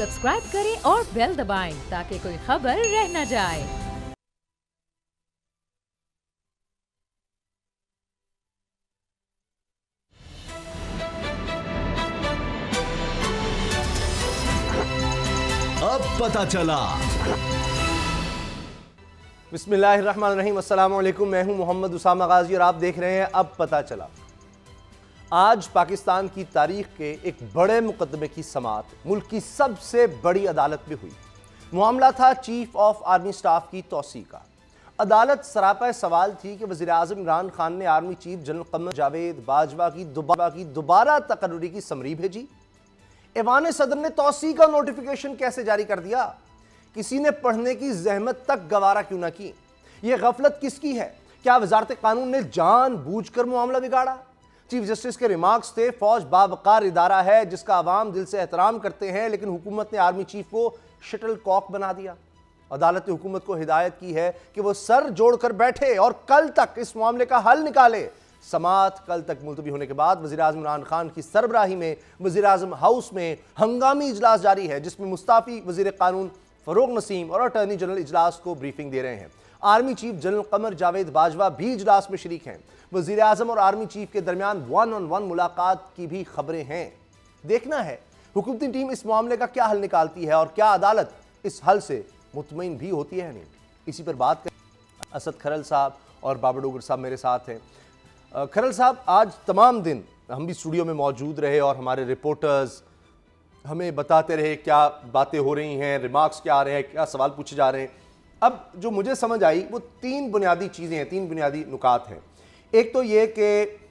Subscribe करें और bell दबाएं ताकि कोई खबर रह न जाए। अब पता चला। बिस्मिल्लाहिर्रहमानिर्रहीम, अस्सलाम वालेकुम। मैं हूं मोहम्मद उसामा गाजी और आप देख रहे हैं अब पता चला। आज पाकिस्तान की तारीख के एक बड़े मुकदमे की समाअत मुल्क की सबसे बड़ी अदालत में हुई। मामला था चीफ ऑफ आर्मी स्टाफ की तौसीह का। अदालत सरापा सवाल थी कि वज़ीर आज़म इमरान खान ने army chief general Qamar Javed Bajwa की दोबारा तकर्री की समरी भेजी। ऐवान सदर ने तौसीह का नोटिफिकेशन कैसे जारी कर दिया? किसी ने पढ़ने की जहमत तक गवारा क्यों ना की? यह गफलत किसकी है? क्या वजारत कानून ने जानबूझकर मामला बिगाड़ा? चीफ जस्टिस के रिमार्क्स थे, फौज बावकार इदारा है जिसका अवाम दिल से एहतराम करते हैं, लेकिन हुकूमत ने आर्मी चीफ को शटल कॉक बना दिया। अदालत ने हुकूमत को हिदायत की है कि वह सर जोड़कर बैठे और कल तक इस मामले का हल निकाले। समाअत कल तक मुलतवी होने के बाद वज़ीर आज़म इमरान खान की सरबराही में वज़ीर आज़म हाउस में हंगामी इजलास जारी है, जिसमें मुस्ताफी वज़ीर कानून फरूक नसीम और अटॉर्नी जनरल इजलास को ब्रीफिंग दे रहे हैं। Army chief general Qamar Javed Bajwa भी इजलास में शरीक हैं। वज़ीर आज़म और आर्मी चीफ के दरमियान 1-on-1 मुलाकात की भी खबरें हैं। देखना है हुकूमती टीम इस मामले का क्या हल निकालती है और क्या अदालत इस हल से मुतमईन भी होती है नहीं। इसी पर बात करें। असद खरल साहब और बाबर डोगर साहब मेरे साथ हैं। खरल साहब, आज तमाम दिन हम भी स्टूडियो में मौजूद रहे और हमारे रिपोर्टर्स हमें बताते रहे क्या बातें हो रही हैं, रिमार्क्स क्या आ रहे हैं, क्या सवाल पूछे जा रहे हैं। अब जो मुझे समझ आई वो तीन बुनियादी चीज़ें हैं, तीन बुनियादी नुकात हैं। एक तो ये कि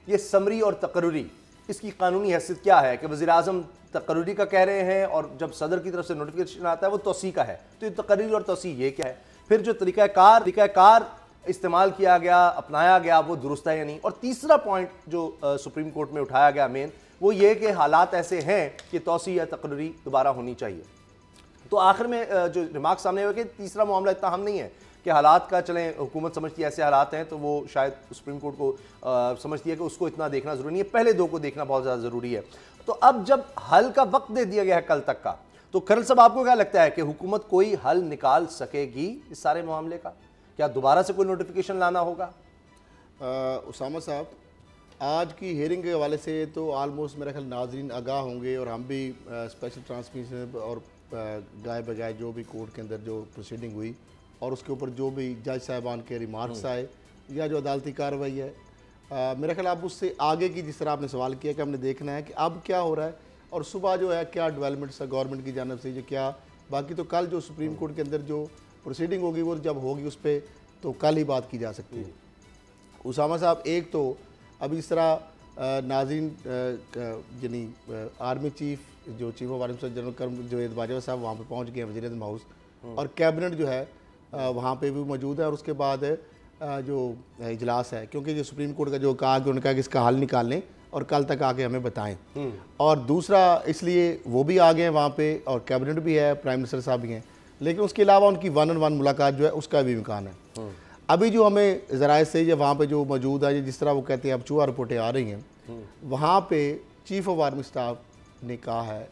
ये समरी और तकर्री, इसकी कानूनी हैसियत क्या है कि वज़ीर आज़म तकर्री का कह रहे हैं और जब सदर की तरफ से नोटिफिकेशन आता है वो तौसीह का है, तो ये तकर्री और तौसीह ये क्या है? फिर जो तरीक़ाकार इस्तेमाल किया गया, अपनाया गया, वो दुरुस्त है या नहीं? और तीसरा पॉइंट जो सुप्रीम कोर्ट में उठाया गया मेन, वो ये कि हालात ऐसे हैं कि तौसीह या तकर्री दोबारा होनी चाहिए। तो आखिर में जो रिमार्क सामने हुआ कि तीसरा मामला इतना हम नहीं है कि हालात का, चलें हुकूमत समझती है ऐसे हालात हैं तो वो शायद सुप्रीम कोर्ट को समझती है कि उसको इतना देखना ज़रूरी नहीं है, पहले दो को देखना बहुत ज़्यादा ज़रूरी है। तो अब जब हल का वक्त दे दिया गया है कल तक का, तो खरल साहब आपको क्या लगता है कि हुकूमत कोई हल निकाल सकेगी इस सारे मामले का? क्या दोबारा से कोई नोटिफिकेशन लाना होगा? उसामा साहब, आज की हेयरिंग के हवाले से तो आलमोस्ट मेरा ख्याल नाजरीन आगाह होंगे और हम भी स्पेशल ट्रांसमिशन और गाय बगाए जो भी कोर्ट के अंदर जो प्रोसीडिंग हुई और उसके ऊपर जो भी जज साहिबान के रिमार्क्स आए या जो अदालती कार्रवाई है, मेरा ख्याल अब उससे आगे की जिस तरह आपने सवाल किया कि हमने देखना है कि अब क्या हो रहा है और सुबह जो है क्या डेवलपमेंट्स है गवर्नमेंट की जानब से, जो क्या बाकी तो कल जो सुप्रीम कोर्ट के अंदर जो प्रोसीडिंग होगी वो जब होगी उस पर तो कल ही बात की जा सकती है। उसामा साहब, एक तो अब इस तरह नाज़रीन यानी आर्मी चीफ जो chief of army staff general Qamar Javed Bajwa साहब वहाँ पे पहुँच गए हैं वज़ीर आज़म हाउस, और कैबिनेट जो है वहाँ पे भी मौजूद है। और उसके बाद जो इजलास है, क्योंकि जो सुप्रीम कोर्ट का जो कहा कि उन्होंने कहा कि इसका हल निकालें और कल तक आके हमें बताएं, और दूसरा इसलिए वो भी आ गए हैं वहाँ पे और कैबिनेट भी है, प्राइम मिनिस्टर साहब भी हैं, लेकिन उसके अलावा उनकी 1-on-1 मुलाकात जो है उसका भी इम्कान है। अभी जो हमें ज़राए से या वहाँ पे जो मौजूद है, जिस तरह वो कहते हैं अब चूहा रिपोर्टें आ रही हैं, वहाँ पे चीफ ऑफ आर्मी स्टाफ ने कहा है,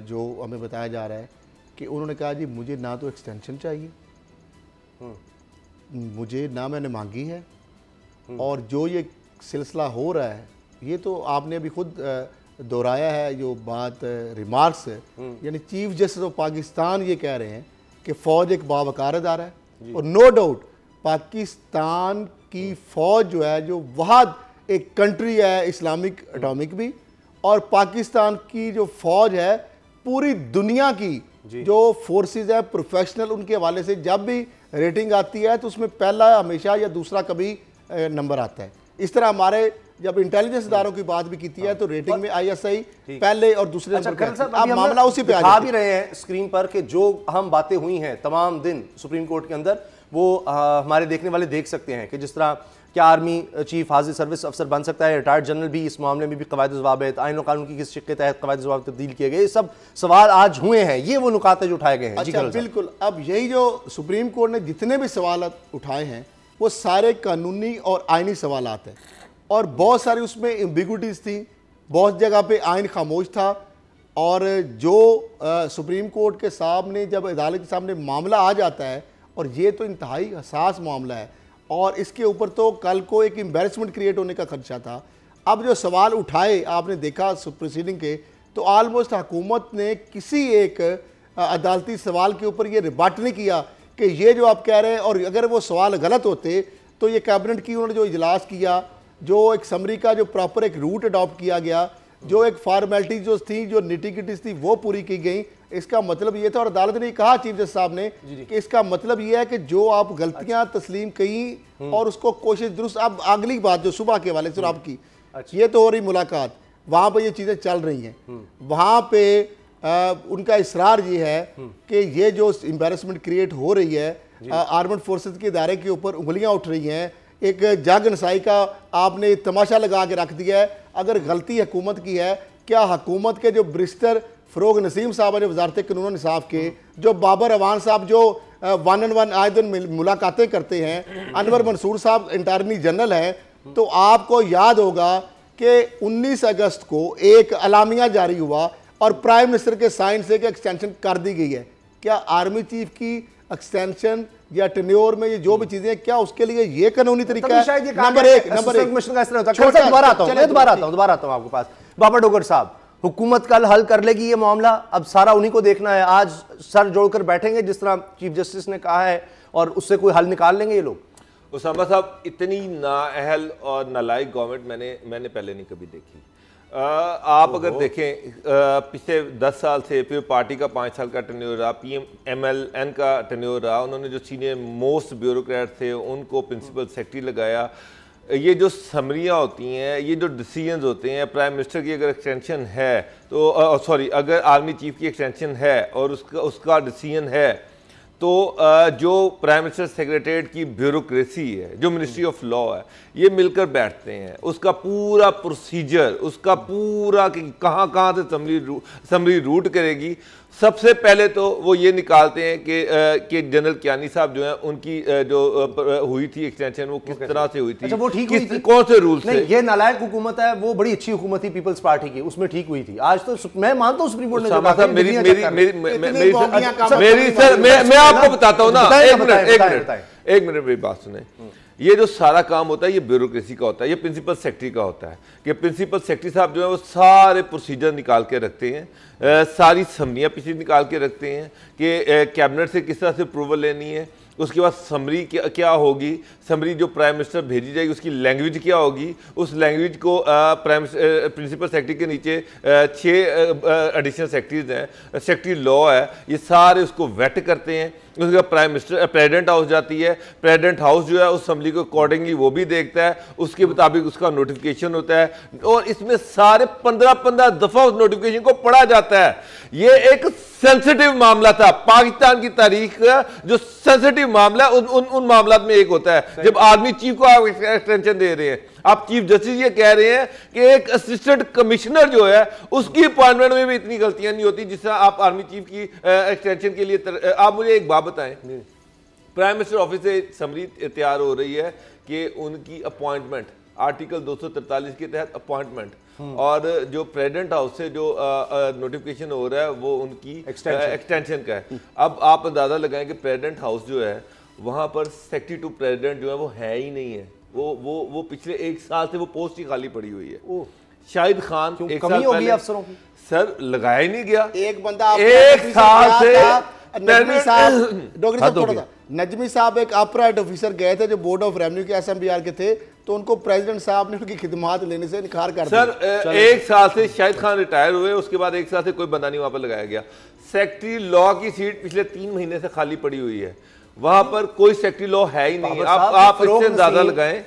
जो हमें बताया जा रहा है कि उन्होंने कहा जी मुझे ना तो एक्सटेंशन चाहिए, मुझे ना मैंने मांगी है, और जो ये सिलसिला हो रहा है ये तो आपने अभी खुद दोहराया है जो बात रिमार्क्स है, यानी चीफ जस्टिस ऑफ पाकिस्तान ये कह रहे हैं कि फ़ौज एक बावकार अदारा है और नो डाउट पाकिस्तान की फ़ौज जो है जो वहाद एक कंट्री है इस्लामिक एटॉमिक भी, और पाकिस्तान की जो फ़ौज है पूरी दुनिया की जो फोर्सेस है प्रोफेशनल, उनके हवाले से जब भी रेटिंग आती है तो उसमें पहला हमेशा या दूसरा कभी नंबर आता है। इस तरह हमारे जब इंटेलिजेंस इदारों की बात भी की है तो रेटिंग में ISI पहले और दूसरे नंबर। अब मामला उसी पे आ भी रहे हैं स्क्रीन पर कि जो हम बातें हुई हैं तमाम दिन सुप्रीम कोर्ट के अंदर, वो हमारे देखने वाले देख सकते हैं कि जिस तरह क्या आर्मी चीफ हाजिर सर्विस अफसर बन सकता है, रिटायर्ड जनरल भी इस मामले में भी कवायद ज़वाबित, आईन और कानून की किस शिक के तहत कवायद ज़वाबित तब्दील किए गए, ये सब सवाल आज हुए हैं, ये वो नुकात जो उठाए गए हैं। अच्छा, बिल्कुल। अब यही जो सुप्रीम कोर्ट ने जितने भी सवाल उठाए हैं वो सारे कानूनी और आइनी सवाल हैं, और बहुत सारी उसमें एम्बिगुइटीज़ थी, बहुत जगह पे आइन खामोश था, और जो सुप्रीम कोर्ट के सामने जब अदालत के सामने मामला आ जाता है, और ये तो इंतहाई हसास मामला है और इसके ऊपर तो कल को एक एम्बैरसमेंट क्रिएट होने का खदशा था। अब जो सवाल उठाए आपने देखा प्रोसीडिंग के, तो आलमोस्ट हुकूमत ने किसी एक अदालती सवाल के ऊपर ये रिबट नहीं किया कि ये जो आप कह रहे हैं, और अगर वो सवाल गलत होते तो ये कैबिनेट की उन्होंने जो इजलास किया, जो एक समरी का जो प्रॉपर एक रूट अडॉप्ट किया गया, जो एक फॉर्मेलिटी जो थी, जो निटिगिटीज थी वो पूरी की गई। इसका मतलब ये था, और अदालत ने कहा चीफ जस्टिस साहब ने कि इसका मतलब ये है कि जो आप गलतियां तस्लीम की और उसको कोशिश दुरुस्त। अब अगली बात जो सुबह के वाले सिर्फ आपकी, ये तो हो रही मुलाकात, वहां पर ये चीजें चल रही हैं, वहां पे उनका इसरार ये है कि ये जो एम्बैरसमेंट क्रिएट हो रही है आर्मड फोर्सेस के इदारे के ऊपर उंगलियां उठ रही हैं, एक जग नसाई का आपने तमाशा लगा के रख दिया है। अगर गलती हुकूमत की है, क्या हुकूमत के जो बैरिस्टर फरोग नसीम साहब जो वजारत कानून इंसाफ के, जो बाबर अवान साहब जो 1-on-1 आए दिन मुलाकातें करते हैं, अनवर मंसूर साहब अटॉर्नी जनरल हैं, तो आपको याद होगा कि 19 अगस्त को एक अलामिया जारी हुआ और प्राइम मिनिस्टर के साइन से एक्सटेंशन कर दी गई है। क्या आर्मी चीफ की एक्सटेंशन या टेन्योर में ये जो भी चीजें, क्या उसके लिए ये कानूनी तरीका है? नंबर एक दोबारा आता हूं आपके पास। बाबर डोगर साहब, हुकूमत कल हल कर लेगी ये मामला, अब सारा उन्हीं को देखना है। आज सर जोड़कर बैठेंगे जिस तरह चीफ जस्टिस ने कहा है और उससे कोई हल निकाल लेंगे ये लोग? उसामा साहब, इतनी नाअहल और नालायक गवर्नमेंट मैंने पहले नहीं कभी देखी। आप अगर देखें पिछले 10 साल से, फिर पार्टी का 5 साल का टेन्योर रहा, PMLN का टेन्योर रहा, उन्होंने जो सीनियर मोस्ट ब्यूरोक्रेट थे उनको प्रिंसिपल सेक्रेटरी लगाया। ये जो समरियाँ होती हैं, ये जो डिसीजंस होते हैं, प्राइम मिनिस्टर की अगर एक्सटेंशन है तो सॉरी, अगर आर्मी चीफ की एक्सटेंशन है और उसका डिसीजन है, तो जो प्राइम मिनिस्टर सेक्रेटरीट की ब्यूरोक्रेसी है, जो मिनिस्ट्री ऑफ लॉ है, ये मिलकर बैठते हैं। उसका पूरा प्रोसीजर, उसका पूरा कि कहाँ कहाँ से समरी रूट करेगी। सबसे पहले तो वो ये निकालते हैं कि जनरल कियानी साहब जो है, उनकी जो हुई थी एक्सटेंशन, वो किस तरह से हुई थी। अच्छा, वो ठीक हुई थी? कौन से रूल से? ये नालायक हुकूमत है, वो बड़ी अच्छी हुकूमत थी पीपल्स पार्टी की, उसमें ठीक हुई थी। आज तो मैं मानता हूँ सुप्रीम कोर्ट ने मैं आपको बताता हूँ ना, एक मिनट मेरी बात सुने। ये जो सारा काम होता है ये ब्यूरोक्रेसी का होता है, ये प्रिंसिपल सेक्रेटरी का होता है कि प्रिंसिपल सेक्रेटरी साहब जो है वो सारे प्रोसीजर निकाल के रखते हैं, सारी समरियाँ पिछली निकाल के रखते हैं कि कैबिनेट से किस तरह से अप्रूवल लेनी है, उसके बाद समरी क्या होगी, समरी जो प्राइम मिनिस्टर भेजी जाएगी उसकी लैंग्वेज क्या होगी, उस लैंग्वेज को प्रिंसिपल सेक्रेटरी के नीचे 6 एडिशनल सेक्रेटरीज हैं, सेक्रेटरी लॉ है, ये सारे उसको वेट करते हैं। उसके बाद प्राइम मिनिस्टर प्रेसिडेंट हाउस जाती है, प्रेसिडेंट हाउस जो है उस असम्बली को अकॉर्डिंगली वो भी देखता है, उसके मुताबिक उसका नोटिफिकेशन होता है और इसमें सारे 15 दफा उस नोटिफिकेशन को पढ़ा जाता है। ये एक सेंसिटिव मामला था, पाकिस्तान की तारीख का जो सेंसिटिव मामला उन मामला में एक होता है जब आर्मी चीफ को आप एक्सटेंशन दे रहे हैं। आप चीफ जस्टिस ये कह रहे हैं कि एक असिस्टेंट कमिश्नर जो है उसकी अपॉइंटमेंट में भी इतनी गलतियां नहीं होती जिस तरह आप आर्मी चीफ की एक्सटेंशन के लिए। आप मुझे एक बात बताएं, प्राइम मिनिस्टर ऑफिस से समरी तैयार हो रही है कि उनकी अपॉइंटमेंट आर्टिकल 243 के तहत अपॉइंटमेंट, और जो प्रेसिडेंट हाउस से जो नोटिफिकेशन हो रहा है वो उनकी एक्सटेंशन का है। अब आप अंदाजा लगाएं कि प्रेसिडेंट हाउस जो है वहां पर सेक्रेटरी टू प्रेसिडेंट जो है वो है ही नहीं है, वो पिछले 1 साल से वो पोस्ट ही खाली पड़ी हुई है। शाहिद खान एक साल पहले अफसरों की सर लगाया ही नहीं गया, एक बंदा 1 साल से नजमी साहब एक ऑपरेट ऑफिसर गए थे जो बोर्ड ऑफ रेवेन्यू के SMBR के थे, तो उनको प्रेसिडेंट साहब ने उनकी खिदमात लेने से इनकार कर दिया। सर 1 साल से शाहिद खान रिटायर हुए, उसके बाद 1 साल से कोई बंदा नहीं वहां पर लगाया गया। सेक्रेटरी लॉ की सीट पिछले 3 महीने से खाली पड़ी हुई है, वहां पर कोई सेक्रेटरी लॉ है ही नहीं। आप इससे अंदाजा लगाएं,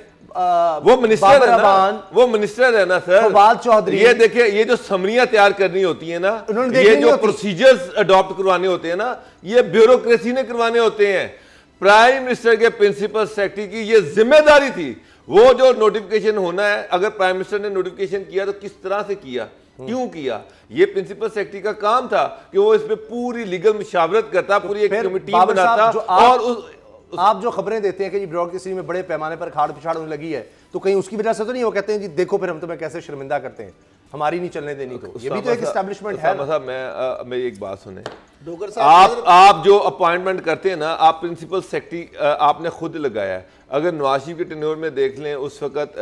वो मिनिस्टर है ना, वो मिनिस्टर है ना सर फवाद चौधरी। ये देखिए, ये जो समरियां तैयार करनी होती है ना, ये जो प्रोसीजर्स अडॉप्ट करवाने होते हैं ना, ये ब्यूरोक्रेसी ने करवाने होते हैं। प्राइम मिनिस्टर के प्रिंसिपल सेक्रेटरी की ये जिम्मेदारी थी, वो जो नोटिफिकेशन होना है, अगर प्राइम मिनिस्टर ने नोटिफिकेशन किया तो किस तरह से किया, क्यों किया, ये प्रिंसिपल सेक्रेटरी का काम था कि वो इस पे पूरी लीगल मुशावरत करता, पूरी एक कमेटी बनाता। और आप जो खबरें देते हैं कि ब्यूरोक्रेसी में बड़े पैमाने पर खाड़ पिछाड़ होने लगी है, तो कहीं उसकी वजह से तो नहीं, वो कहते हैं जी देखो फिर हम तुम्हें कैसे शर्मिंदा करते हैं, हमारी नहीं चलने देनी, तो ये भी तो एक एस्टैब्लिशमेंट है। साहब मेरी एक बात सुने, डोगर साहब आप जो अपॉइंटमेंट करते हैं ना, आप प्रिंसिपल सेक्रेटरी आपने खुद लगाया है। अगर नवाज शरीफ के टेन्योर में देख लें, उस वक्त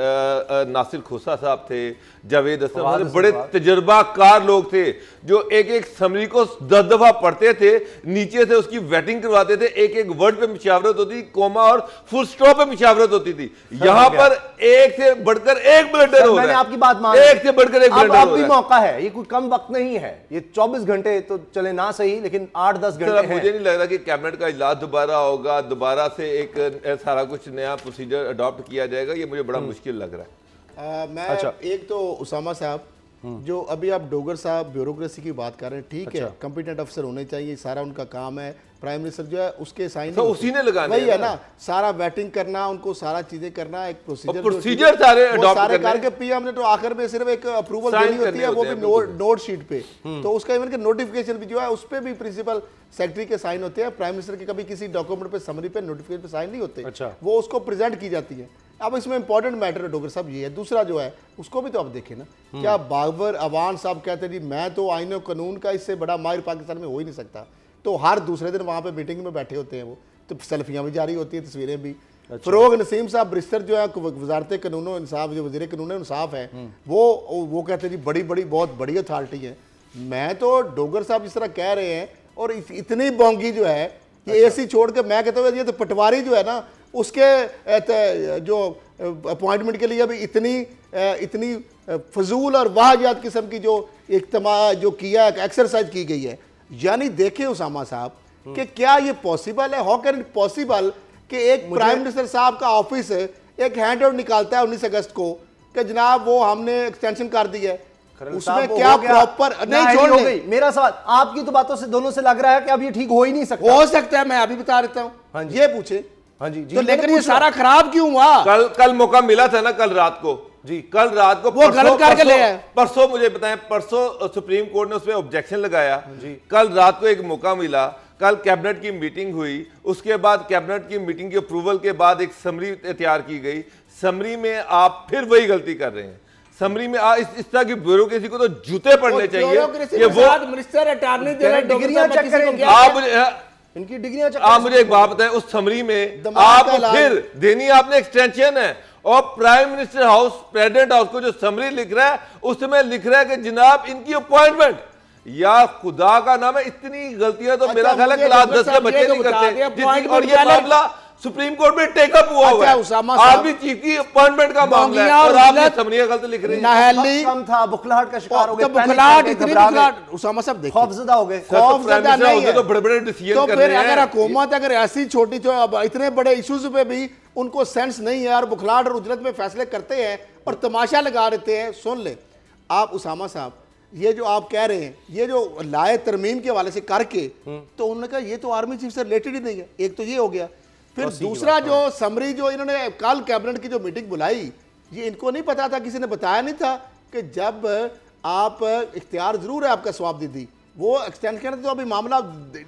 नासिर खोसा साहब थे, जावेद असलम, बड़े तजर्बाकार लोग थे जो एक एक समरी को 10 दफा पढ़ते थे, नीचे से उसकी वेटिंग करवाते थे, एक एक वर्ड पे मुशावरत होती थी, कोमा और फुल स्टॉप पे मुशावरत होती थी। यहाँ पर एक से बढ़कर एक ब्लडर हो रहा है। मैंने आपकी बात मान, एक से बढ़कर एक ब्लडर हो रहा है। अब भी मौका है, ये कोई कम वक्त नहीं है, ये 24 घंटे तो चले ना सही, लेकिन 8-10 घंटे हैं। मुझे नहीं लग रहा कि कैबिनेट का इजलास दोबारा होगा, दोबारा से एक सारा कुछ नया प्रोसीजर अडॉप्ट किया जाएगा, ये मुझे बड़ा मुश्किल लग रहा है। मैं एक तो उसामा साहब, जो अभी आप डोगर साहब ब्यूरोक्रेसी की बात कर रहे हैं, ठीक है, कंपिटेंट अफसर होने चाहिए, सारा उनका काम है। प्राइम मिनिस्टर जो है उसके साइन तो उसी ने लगाने वही है ना, सारा वेटिंग करना, उनको सारा चीजें करना, एक प्रोसीजर सारे सारे करके पीएम ने तो आखिर में सिर्फ एक अप्रूवल देनी होती है, वो भी नोट शीट पे। तो उसका इवन के नोटिफिकेशन भी जो है उस पर भी प्रिंसिपल सेक्रेटरी के साइन होते हैं। प्राइम मिनिस्टर के कभी किसी डॉक्यूमेंट पे, समरी पे, नोटिफिकेशन पे साइन नहीं होते। अच्छा। वो उसको प्रेजेंट की जाती है। अब इसमें इंपॉर्टेंट मैटर है डॉक्टर साहब ये है, दूसरा जो है उसको भी तो आप देखें ना, क्या बाबर अवान साहब कहते हैं जी मैं तो आईन कानून का इससे बड़ा माहिर पाकिस्तान में हो ही नहीं सकता, तो हर दूसरे दिन वहाँ पे मीटिंग में बैठे होते हैं वो, तो सेल्फियाँ भी जारी होती हैं, तस्वीरें भी। फरोग नसीम साहब ब्रिस्टर जो है वजारत कानून इंसाफ, जो वज़ीर कानून इंसाफ है, वो कहते हैं जी बड़ी बड़ी बहुत बड़ी अथॉरिटी है। मैं तो डोगर साहब जिस तरह कह रहे हैं, और इतनी बोंगी जो है ये एसी छोड़ के, मैं कहता हूँ ये तो पटवारी जो है ना, उसके जो अपॉइंटमेंट के लिए अभी इतनी फजूल और वाहियात किस्म की जो जो किया एक्सरसाइज की गई है। यानी देखें उसामा साहब कि क्या ये पॉसिबल है, हाउ कैन इट पॉसिबल कि एक प्राइम मिनिस्टर साहब का ऑफिस एक हैंड आउट निकालता है 19 अगस्त को कि जनाब वो हमने एक्सटेंशन कर दी है, उसमें क्या प्रॉपर नहीं छोड़ गई। मेरा सवाल, आपकी तो बातों से दोनों से लग रहा है कि अब ये ठीक हो ही नहीं सकता। हो सकता है, मैं अभी बता देता हूँ। हाँ जी, ये पूछे। हाँ जी, तो लेकिन ये सारा खराब क्यों हुआ? कल मौका मिला था ना, कल रात को जी, कल रात को वो गलत करके ले आए। परसों मुझे बताएं, परसों सुप्रीम कोर्ट ने उसमें ऑब्जेक्शन लगाया। कल रात को एक मौका मिला, कल कैबिनेट की मीटिंग हुई, उसके बाद कैबिनेट की मीटिंग की अप्रूवल के बाद एक समरी तैयार की गई। समरी में आप फिर वही गलती कर रहे हैं। समरी में इस तरह की ब्यूरोक्रेसी को तो जूते पड़ने चाहिए। ये वो मिनिस्टर अटॉर्नी दे रहे डिग्रियां चेक करेंगे, आप इनकी डिग्रियां चेक। आप मुझे एक बात बताएं, उस समरी में आप फिर देनी आपने एक्सटेंशन है, और prime minister house, president house को जो समरी लिख रहा है उसमें लिख रहा है कि जनाब इनकी अपॉइंटमेंट, या खुदा का नाम है, इतनी गलतियां तो मेरा ख्याल है क्लास 10 के बच्चे नहीं करते। और ये मामला सुप्रीम कोर्ट में टेकअप हुआ हुआ है। आर्मी चीफ की अपॉइंटमेंट का मामला है और आप समरियां गलत लिख रहे हैं। कम था, बुखलाहट का शिकार हो गए, बुखलाहट इतनी बुखलाहट उसामा साहब देखिए, खौफजदा हो गए। खौफजदा नहीं है तो बड़े-बड़े डिसीजन तो कर रहे फिर हैं। अगर हुकूमत अगर ऐसी छोटी इतने बड़े इश्यूज पे भी उनको सेंस नहीं है और बुखलाहट और उजरत में फैसले करते हैं और तमाशा लगा देते हैं। सुन ले आप उसामा साहब, ये जो आप कह रहे हैं, ये जो लाए तरमीम के हवाले से करके, तो उन्होंने कहा ये तो आर्मी चीफ से रिलेटेड ही नहीं है। एक तो ये हो गया, फिर दूसरा जो समरी जो इन्होंने कल कैबिनेट की जो मीटिंग बुलाई, ये इनको नहीं पता था, किसी ने बताया नहीं था कि जब आप इख्तियार जरूर है आपका स्वाब दीदी, वो एक्सटेंशन तो अभी मामला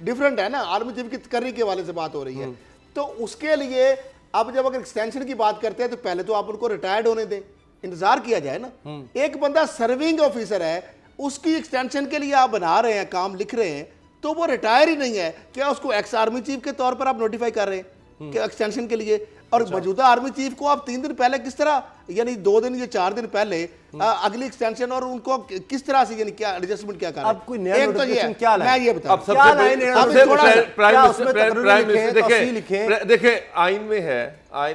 डिफरेंट है ना, आर्मी चीफ की तकर्री के हवाले से बात हो रही है। तो उसके लिए अब जब अगर एक्सटेंशन की बात करते हैं तो पहले तो आप उनको रिटायर्ड होने दें, इंतजार किया जाए ना। एक बंदा सर्विंग ऑफिसर है, उसकी एक्सटेंशन के लिए आप बना रहे हैं, काम लिख रहे हैं, तो वो रिटायर ही नहीं है, क्या उसको एक्स आर्मी चीफ के तौर पर आप नोटिफाई कर रहे हैं कि एक्सटेंशन के लिए? और मौजूदा आर्मी चीफ को आप 3 दिन पहले किस तरह, यानी 2 दिन या 4 दिन पहले अगली एक्सटेंशन, और उनको किस तरह से, यानी क्या एडजस्टमेंट क्या कर रहे हैं? अब कोई नया नोटिफिकेशन क्या लाए? मैं ये बता, अब सबसे प्राइम मिनिस्टर देखें, आइन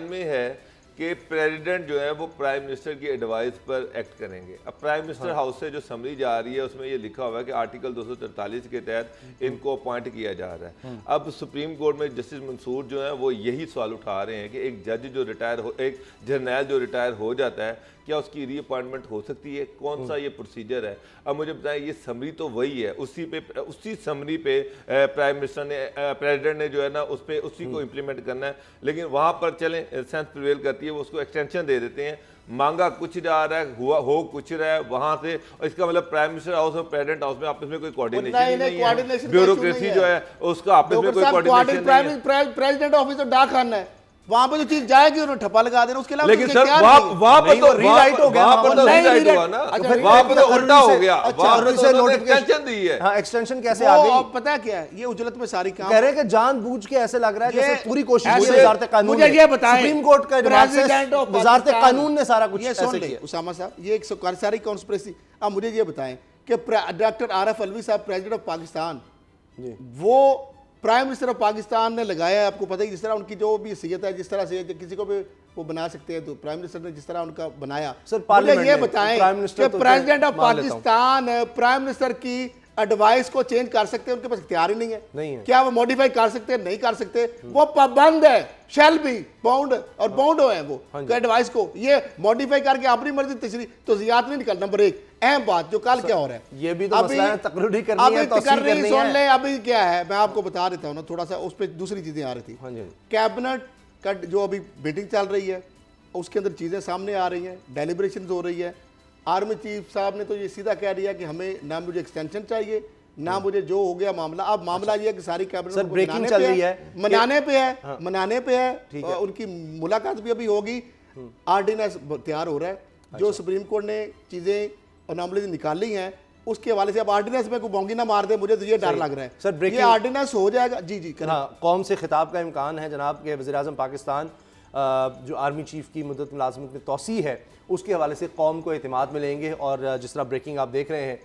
में है कि प्रेसिडेंट जो है वो प्राइम मिनिस्टर की एडवाइस पर एक्ट करेंगे। अब प्राइम मिनिस्टर हाउस से जो समरी जा रही है उसमें ये लिखा हुआ है कि आर्टिकल 243 के तहत इनको अपॉइंट किया जा रहा है। अब सुप्रीम कोर्ट में जस्टिस मंसूर जो है वो यही सवाल उठा रहे हैं कि एक जज जो रिटायर हो, एक जर्नैल जो रिटायर हो जाता है, क्या उसकी रीअपॉइंटमेंट हो सकती है? कौन सा ये प्रोसीजर है? अब मुझे बताएं, ये समरी तो वही है, उसी समरी पे प्राइम मिनिस्टर ने, प्रेसिडेंट ने जो है ना उस पे उसी को इम्प्लीमेंट करना है। लेकिन वहाँ पर चलें सेंस प्रिवेल करती है, वो उसको एक्सटेंशन दे देते हैं, मांगा कुछ जा रहा है, हुआ हो कुछ रहा है वहां से। इसका मतलब प्राइम मिनिस्टर हाउस और प्रेसिडेंट हाउस में आपस में कोई कोऑर्डिनेशन नहीं है, ब्यूरोक्रेसी जो है उसका आपस में कोई कोऑर्डिनेशन नहीं है। प्रेसिडेंट ऑफिस तो डाक खाना है, वहां पे जो चीज जाएगी उन्हें ठप्पा लगा देना, उसके अलावा लेकिन उसके सर इख्तियार वहां नहीं है। पर तो रीराइट हो गया, वहां पर तो नहीं, रीराइट रीराइट- हुआ ना, अच्छा, वहां पर तो उल्टा हो गया, अच्छा, वहां पर से तो उन्होंने notification- एक्सटेंशन दी है। हाँ, एक्सटेंशन कैसे आ वो गई? अब पता है क्या है, ये उजलत में सारी काम कह रहे हैं कि जानबूझ के ऐसे लग रहा है ये जैसे पूरी कोशिश ऐसे- हुई वजारत कानून मुझे ने। ये बताएं, सुप्रीम कोर्ट का जवाब से प्रेसिडेंट ऑफ वजारत पाकिस्तान- कानून ने सारा कुछ ये ऐसे सुन ले किया। उसामा साहब, ये एक सारी कॉन्स्पिरेसी। अब मुझे ये बताएं कि डॉक्टर आरिफ अलवी साहब प्रेसिडेंट ऑफ पाकिस्तान, वो प्राइम मिनिस्टर ऑफ पाकिस्तान ने लगाया है, आपको पता ही, जिस तरह उनकी जो भी हैसियत है, जिस तरह से किसी को भी वो बना सकते हैं, तो प्राइम मिनिस्टर ने जिस तरह उनका बनाया। सर, मुझे पार्लियामेंट ये में बताएं प्राइम मिनिस्टर कि तो प्रेसिडेंट ऑफ मान लेता हूं। पाकिस्तान प्राइम मिनिस्टर की एडवाइस को चेंज कर सकते हैं? उनके पास इख्तियार ही नहीं है। क्या वो मॉडिफाई कर सकते हैं? नहीं कर सकते। वो पाबंद है, शैल बी बाउंड और बाउंड है वो एडवाइस को, ये मॉडिफाई करके अपनी मर्जी तशरीह तो जियात नहीं निकल। नंबर एक अहम बात जो कल क्या हो रहा है, ये भी तो मसला है, तकरीर करनी है, तौसीह करनी है। सुन ले, अभी क्या है मैं आपको बता देता हूँ ना, थोड़ा सा उस पर दूसरी चीजें आ रही थी। कैबिनेट का जो अभी मीटिंग चल रही है, उसके अंदर चीजें सामने आ रही हैं, डेलिब्रेशन हो रही है। आर्मी चीफ साहब ने तो ये सीधा कह दिया कि हमें ना मुझे एक्सटेंशन चाहिए, ना मुझे जो हो गया मामला। अब मामला ये है कि सारी कैबिनेट ब्रेकिंग चल रही है, मनाने पे है, उनकी मुलाकात भी अभी होगी। ऑर्डिनेंस तैयार हो रहा है, जो सुप्रीम कोर्ट ने चीजें अनॉमलीज निकाली हैं उसके हवाले से। अब ऑर्डिनेंस में कोई बोंगी ना मार दे, मुझे तो ये डर लग रहा है सर, ये ऑर्डिनेंस हो जाएगा। जी हाँ, कौम से खिताब का इम्कान है। जनाब के वज़ीर आज़म पाकिस्तान जो आर्मी चीफ की मुद्दत मुलाजमत में तोसी है, उसके हवाले से कौम को एतमाद मिलेंगे। और जिस तरह ब्रेकिंग आप देख रहे हैं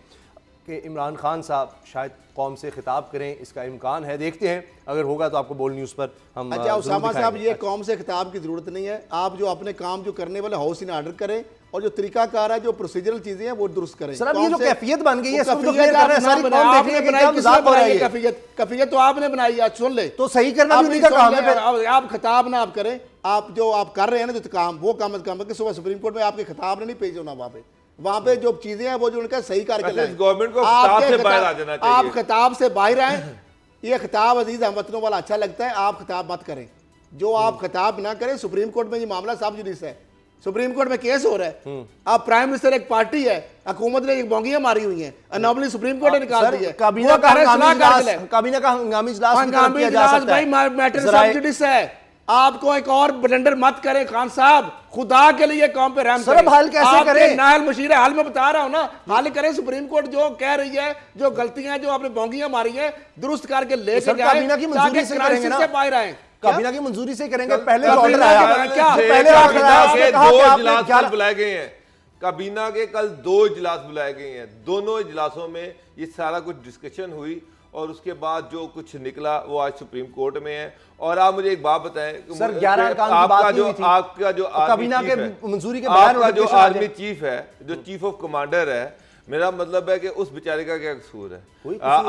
कि इमरान खान साहब शायद कौम से खिताब करें, इसका इम्कान है। देखते हैं, अगर होगा तो आपको बोल न्यूज़ पर हम अच्छा उसामा साहब, ये कौम से खिताब की जरूरत नहीं है। आप जो अपने काम जो करने वाले हाउस इन ऑर्डर करें, और जो तरीकाकार है, जो प्रोसीजरल चीजें हैं वो दुरुस्त करें। सर, अब ये जो कैफियत बन गई है, कफियत तो आपने बनाई है, सुन ले तो सही करना भी उन्हीं का काम है। आप खिताब ना आप करें, आप जो आप कर रहे हैं ना जो काम, वो काम है कि सुबह सुप्रीम कोर्ट में आपके खिताब ने नहीं भेजे होना, वहां पे जो चीजें हैं वो जो उनका सही करके लाएं। गवर्नमेंट को खिताब से बाहर आ जाना चाहिए। आप खिताब से बाहर आए। ये खिताब अजीज हमवतनों वाला अच्छा लगता है, आप खिताब मत करें। जो आप खिताब ना करें, सुप्रीम कोर्ट में ये मामला सब जुडिस है, सुप्रीम कोर्ट में केस हो रहा है। अब प्राइम मिनिस्टर एक पार्टी है, हुकूमत ने बोंगियां मारी हुई हैं, अनॉमली सुप्रीम कोर्ट ने निकाल दी है। काबीना का हंगामी इजलास भाई मैटर सब जुडिस है। आपको एक और ब्लेंडर मत करें खान साहब, खुदा के लिए कौम पे रहम करें। हल कैसे करें? नायल मुशीर हाल में बता रहा हूं ना, हल करें। सुप्रीम कोर्ट जो कह रही है, जो गलतियां जो आपने बोंगियां मारी हैं, दुरुस्त करके लेके जाए, काबीना की मंजूरी से करेंगे ना, बाहर आए। काबीना की मंजूरी से करेंगे। पहले ऑर्डर आया, पहले दो इजलास कल बुलाए गए हैं, काबीना के कल 2 इजलास बुलाए गए हैं। दोनों इजलासों में ये सारा कुछ डिस्कशन हुई और उसके बाद जो कुछ निकला वो आज सुप्रीम कोर्ट में है। और आप मुझे एक बात बताएं सर, 11 अरकान की बात हुई थी, आपका जो काबीना के मंजूरी के बाद आपका जो आर्मी चीफ है, जो चीफ ऑफ कमांडर है, मेरा मतलब है कि उस बेचारे का क्या कसूर है?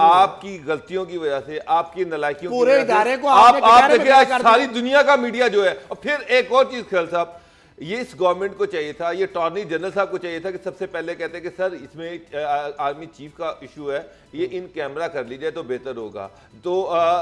आपकी गलतियों की वजह से, आपकी नालायकियों पूरे इदारे को आप देखिए सारी दुनिया का मीडिया जो है। और फिर एक और चीज खयाल साहब, ये इस गवर्नमेंट को चाहिए था, ये अटॉर्नी जनरल साहब को चाहिए था कि सबसे पहले कहते हैं कि सर इसमें आर्मी चीफ का इशू है, ये इन कैमरा कर लीजिए तो बेहतर होगा। तो